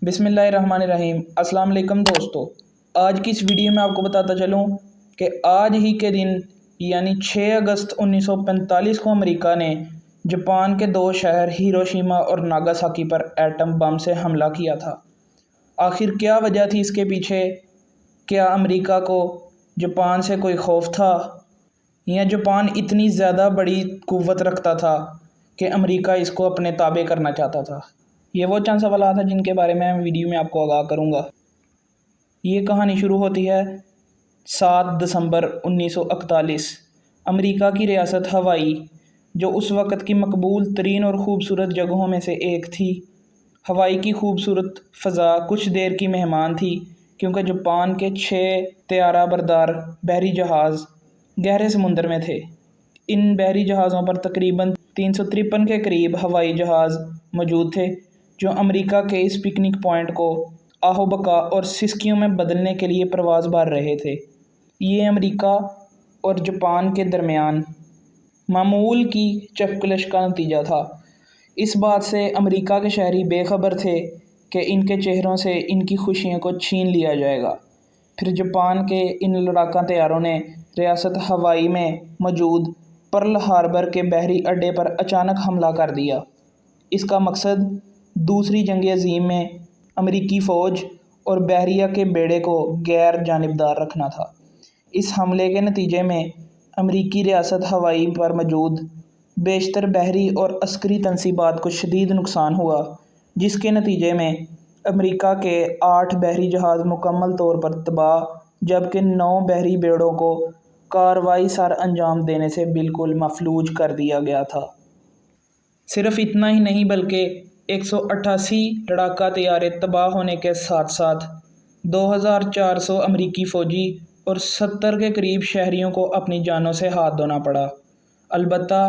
बिस्मिल्लाहिर्रहमानिर्रहीम। अस्सलाम वालेकुम दोस्तों, आज की इस वीडियो में आपको बताता चलूँ कि आज ही के दिन यानी 6 अगस्त 1945 को अमेरिका ने जापान के दो शहर हिरोशिमा और नागासाकी पर एटम बम से हमला किया था। आखिर क्या वजह थी इसके पीछे? क्या अमेरिका को जापान से कोई खौफ था, या जापान इतनी ज़्यादा बड़ी क़ुव्वत रखता था कि अमेरिका इसको अपने ताबे करना चाहता था? ये वो चंद सवाल हैं जिनके बारे में वीडियो में आपको आगाह करूँगा। ये कहानी शुरू होती है 7 दिसंबर 1941। अमेरिका की रियासत हवाई, जो उस वक़्त की मकबूल तरीन और ख़ूबसूरत जगहों में से एक थी। हवाई की खूबसूरत फ़ज़ा कुछ देर की मेहमान थी, क्योंकि जापान के 6 त्यारा बरदार बहरी जहाज़ गहरे समुद्र में थे। इन बहरी जहाज़ों पर तकरीबन 353 के करीब हवाई जहाज़ मौजूद थे, जो अमेरिका के इस पिकनिक पॉइंट को आहोबका और सिस्कियों में बदलने के लिए प्रवास भर रहे थे। ये अमेरिका और जापान के दरमियान मामूल की चफकलश का नतीजा था। इस बात से अमेरिका के शहरी बेखबर थे कि इनके चेहरों से इनकी खुशियों को छीन लिया जाएगा। फिर जापान के इन लड़ाका तैयारों ने रियासत हवाई में मौजूद पर्ल हार्बर के बहरी अड्डे पर अचानक हमला कर दिया। इसका मकसद दूसरी जंग अज़ीम में अमेरिकी फ़ौज और बहरिया के बेड़े को गैर जानिबदार रखना था। इस हमले के नतीजे में अमेरिकी रियासत हवाई पर मौजूद बेशतर बहरी और अस्करी तनसीबात को शदीद नुकसान हुआ, जिसके नतीजे में अमेरिका के 8 बहरी जहाज़ मुकम्मल तौर पर तबाह, जबकि 9 बहरी बेड़ों को कार्रवाई सर अंजाम देने से बिल्कुल मफलूज कर दिया गया था। सिर्फ इतना ही नहीं, बल्कि 188 लड़ाका तैयारे तबाह होने के साथ साथ 2400 अमेरिकी फ़ौजी और 70 के करीब शहरियों को अपनी जानों से हाथ धोना पड़ा। अलबत्ता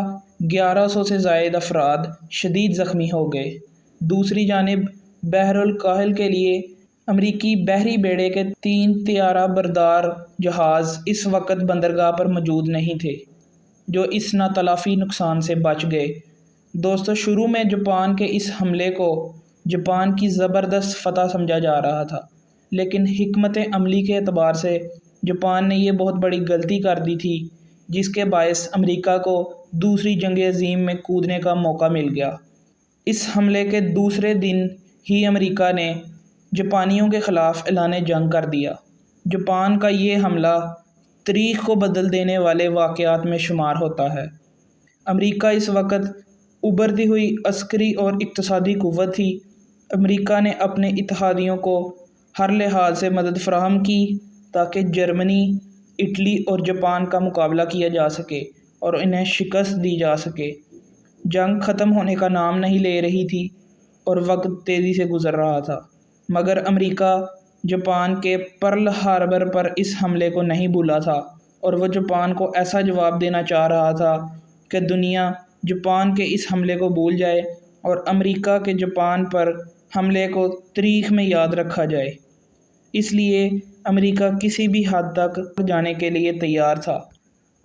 1100 से ज़ायद अफराद शदीद ज़ख्मी हो गए। दूसरी जानिब बहरुल काहिल के लिए अमेरिकी बहरी बेड़े के 3 त्यारा बरदार जहाज़ इस वक्त बंदरगाह पर मौजूद नहीं थे, जो इस नातलाफ़ी नुकसान से बच गए। दोस्तों, शुरू में जापान के इस हमले को जापान की ज़बरदस्त फ़तह समझा जा रहा था, लेकिन हिकमत अमली के एतबार से जापान ने यह बहुत बड़ी गलती कर दी थी, जिसके बायस अमेरिका को दूसरी जंग अज़ीम में कूदने का मौका मिल गया। इस हमले के दूसरे दिन ही अमेरिका ने जापानियों के ख़िलाफ़ ऐलान जंग कर दिया। जापान का ये हमला तारीख़ को बदल देने वाले वाक़यात में शुमार होता है। अमेरिका इस वक्त उभरती हुई अस्करी और इक़्तिसादी क़ुव्वत थी। अमेरिका ने अपने इत्तेहादियों को हर लिहाज से मदद फ़राहम की ताकि जर्मनी, इटली और जापान का मुकाबला किया जा सके और इन्हें शिकस्त दी जा सके। जंग ख़त्म होने का नाम नहीं ले रही थी और वक्त तेज़ी से गुज़र रहा था, मगर अमेरिका जापान के पर्ल हार्बर पर इस हमले को नहीं भूला था, और वह जापान को ऐसा जवाब देना चाह रहा था कि दुनिया जापान के इस हमले को भूल जाए और अमेरिका के जापान पर हमले को तारीख़ में याद रखा जाए। इसलिए अमेरिका किसी भी हद तक जाने के लिए तैयार था।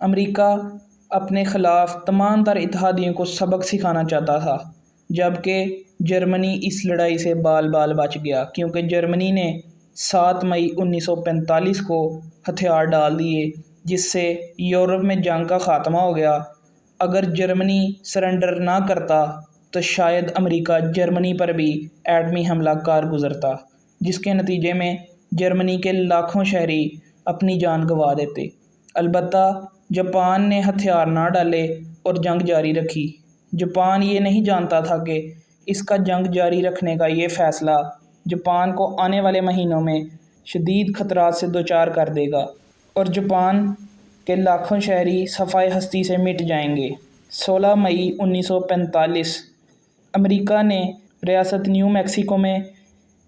अमेरिका अपने ख़िलाफ़ तमाम तर इत्तेहादियों को सबक सिखाना चाहता था, जबकि जर्मनी इस लड़ाई से बाल बाल बच गया, क्योंकि जर्मनी ने 7 मई 1945 को हथियार डाल दिए, जिससे यूरोप में जंग का ख़ात्मा हो गया। अगर जर्मनी सरेंडर ना करता तो शायद अमेरिका जर्मनी पर भी एटमी हमला कार गुजरता, जिसके नतीजे में जर्मनी के लाखों शहरी अपनी जान गंवा देते। अलबत्ता जापान ने हथियार ना डाले और जंग जारी रखी। जापान ये नहीं जानता था कि इसका जंग जारी रखने का ये फ़ैसला जापान को आने वाले महीनों में शदीद ख़तरात से दोचार कर देगा और जापान के लाखों शहरी सफ़ाए हस्ती से मिट जाएंगे। 16 मई 1945 अमेरिका ने रियासत न्यू मैक्सिको में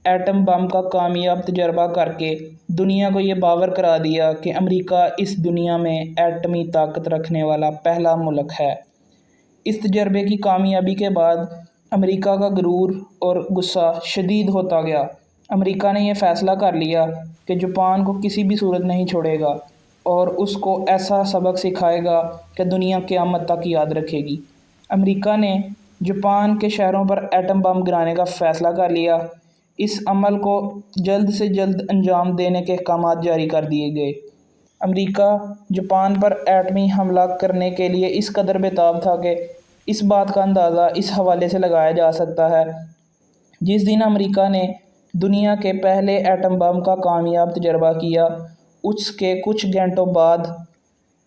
एटम बम का कामयाब तजर्बा करके दुनिया को ये बावर करा दिया कि अमेरिका इस दुनिया में एटमी ताकत रखने वाला पहला मुल्क है। इस तजर्बे की कामयाबी के बाद अमेरिका का गुरूर और गुस्सा शदीद होता गया। अमेरिका ने यह फ़ैसला कर लिया कि जापान को किसी भी सूरत नहीं छोड़ेगा और उसको ऐसा सबक सिखाएगा कि दुनिया क़यामत तक याद रखेगी। अमेरिका ने जापान के शहरों पर एटम बम गिराने का फ़ैसला कर लिया। इस अमल को जल्द से जल्द अंजाम देने के अहकाम जारी कर दिए गए। अमेरिका जापान पर एटमी हमला करने के लिए इस कदर बेताब था कि इस बात का अंदाज़ा इस हवाले से लगाया जा सकता है, जिस दिन अमेरिका ने दुनिया के पहले एटम बम का कामयाब तजर्बा किया, उसके कुछ घंटों बाद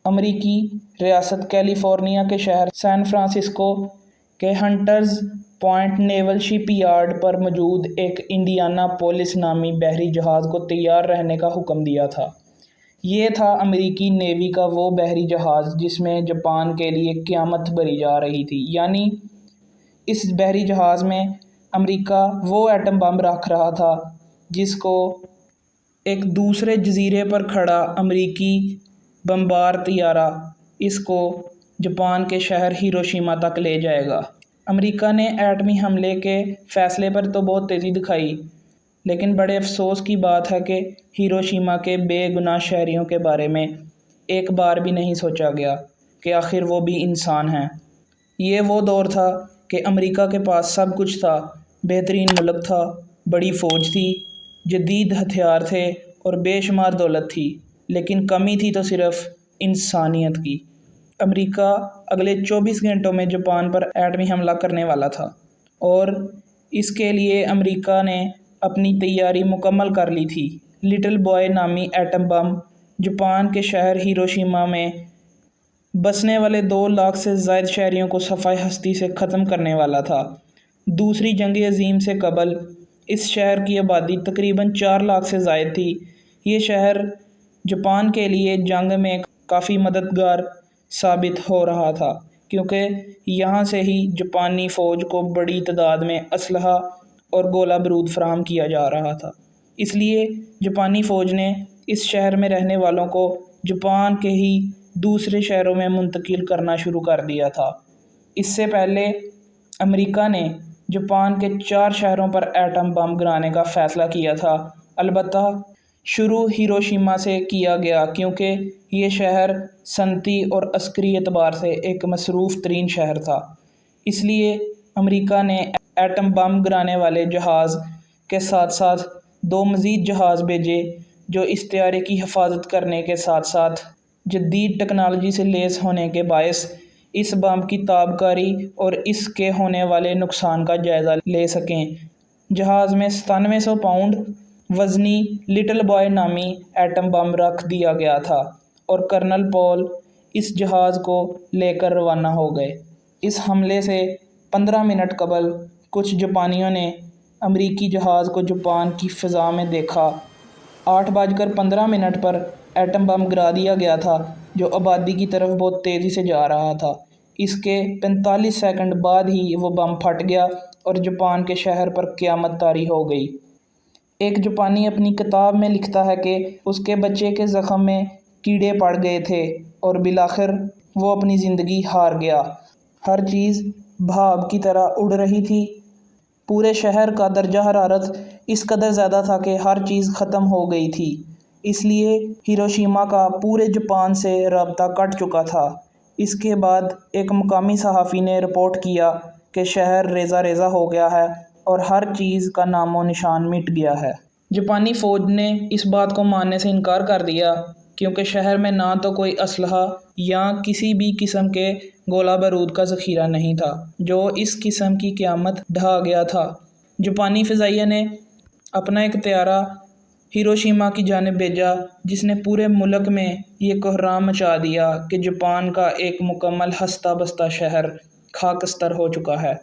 अमेरिकी रियासत कैलिफोर्निया के शहर सैन फ्रांसिस्को के हंटर्स पॉइंट नेवल शिपयार्ड पर मौजूद एक इंडियानापोलिस नामी बहरी जहाज़ को तैयार रहने का हुक्म दिया था। ये था अमेरिकी नेवी का वो बहरी जहाज़ जिसमें जापान के लिए क़यामत भरी जा रही थी। यानी इस बहरी जहाज़ में अमेरिका वो एटम बम रख रहा था जिसको एक दूसरे जजीरे पर खड़ा अमेरिकी बमबार तैयारा इसको जापान के शहर हिरोशिमा तक ले जाएगा। अमेरिका ने एटमी हमले के फ़ैसले पर तो बहुत तेज़ी दिखाई, लेकिन बड़े अफसोस की बात है कि हिरोशिमा के बेगुनाह शहरियों के बारे में एक बार भी नहीं सोचा गया कि आखिर वो भी इंसान हैं। ये वो दौर था कि अमेरिका के पास सब कुछ था, बेहतरीन मुल्क था, बड़ी फ़ौज थी, जदीद हथियार थे और बेशुमार दौलत थी, लेकिन कमी थी तो सिर्फ़ इंसानियत की। अमेरिका अगले 24 घंटों में जापान पर एटमी हमला करने वाला था और इसके लिए अमेरिका ने अपनी तैयारी मुकम्मल कर ली थी। लिटिल बॉय नामी एटम बम जापान के शहर हिरोशिमा में बसने वाले 2 लाख से ज़ायद शहरियों को सफ़ाई हस्ती से ख़त्म करने वाला था। दूसरी जंग अज़ीम से कबल इस शहर की आबादी तकरीबन 4 लाख से ज़ायद थी। ये शहर जापान के लिए जंग में काफ़ी मददगार साबित हो रहा था, क्योंकि यहाँ से ही जापानी फ़ौज को बड़ी तादाद में असलहा और गोला बारूद फराहम किया जा रहा था। इसलिए जापानी फ़ौज ने इस शहर में रहने वालों को जापान के ही दूसरे शहरों में मुंतकिल करना शुरू कर दिया था। इससे पहले अमेरिका ने जापान के 4 शहरों पर एटम बम गिराने का फ़ैसला किया था। अलबत्ता शुरू हिरोशिमा से किया गया, क्योंकि ये शहर सनती और अस्करी एतबार से एक मसरूफ़ तरीन शहर था। इसलिए अमेरिका ने एटम बम गिराने वाले जहाज़ के साथ साथ 2 मज़ीद जहाज़ भेजे, जो इस तैयारे की हिफाजत करने के साथ साथ जदीद टेक्नोलॉजी से लैस होने के बायस इस बम की ताबकारी और इसके होने वाले नुकसान का जायज़ा ले सकें। जहाज़ में 9700 पाउंड वज़नी लिटिल बॉय नामी एटम बम रख दिया गया था और कर्नल पॉल इस जहाज़ को लेकर रवाना हो गए। इस हमले से 15 मिनट कबल कुछ जापानियों ने अमेरिकी जहाज़ को जापान की फ़िज़ा में देखा। 8:15 पर एटम बम गिरा दिया गया था, जो आबादी की तरफ बहुत तेज़ी से जा रहा था। इसके 45 सेकंड बाद ही वो बम फट गया और जापान के शहर पर क़यामत तारी हो गई। एक जापानी अपनी किताब में लिखता है कि उसके बच्चे के ज़ख्म में कीड़े पड़ गए थे और बिलाखिर वो अपनी ज़िंदगी हार गया। हर चीज़ भाप की तरह उड़ रही थी। पूरे शहर का दर्जा हरारत इस कदर ज़्यादा था कि हर चीज़ ख़त्म हो गई थी। इसलिए हिरोशिमा का पूरे जापान से राब्ता कट चुका था। इसके बाद एक मुकामी सहाफ़ी ने रिपोर्ट किया कि शहर रेज़ा रेज़ा हो गया है और हर चीज़ का नामो निशान मिट गया है। जापानी फ़ौज ने इस बात को मानने से इनकार कर दिया, क्योंकि शहर में ना तो कोई असलहा या किसी भी किस्म के गोला बारूद का ज़ख़ीरा नहीं था, जो इस किस्म की क़यामत ढा गया था। जापानी फ़िज़ाइया ने अपना एक तैयारा हिरोशिमा की जानिब भेजा, जिसने पूरे मुल्क में ये कोहराम मचा दिया कि जापान का एक मुकम्मल हस्ता बस्ता शहर खाकस्तर हो चुका है।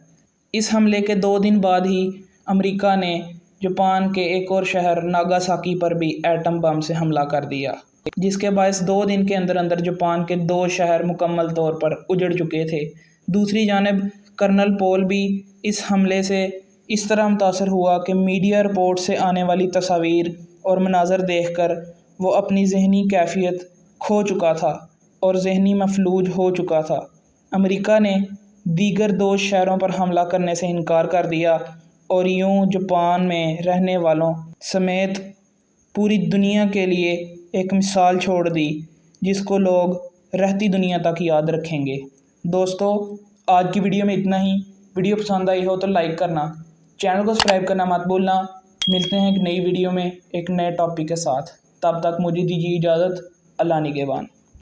इस हमले के 2 दिन बाद ही अमेरिका ने जापान के एक और शहर नागासाकी पर भी एटम बम से हमला कर दिया, जिसके बायस 2 दिन के अंदर अंदर जापान के 2 शहर मुकम्मल तौर पर उजड़ चुके थे। दूसरी जानिब कर्नल पॉल भी इस हमले से इस तरह मुतासर हुआ कि मीडिया रिपोर्ट से आने वाली तस्वीर और मनाज़र देखकर वो अपनी ज़हनी कैफियत खो चुका था और ज़हनी मफलूज हो चुका था। अमेरिका ने दीगर 2 शहरों पर हमला करने से इनकार कर दिया और यूं जापान में रहने वालों समेत पूरी दुनिया के लिए एक मिसाल छोड़ दी, जिसको लोग रहती दुनिया तक याद रखेंगे। दोस्तों, आज की वीडियो में इतना ही। वीडियो पसंद आई हो तो लाइक करना, चैनल को सब्सक्राइब करना मत भूलना मिलते हैं एक नई वीडियो में एक नए टॉपिक के साथ। तब तक मुझे दीजिए इजाज़त। अल्लाह निगहबान।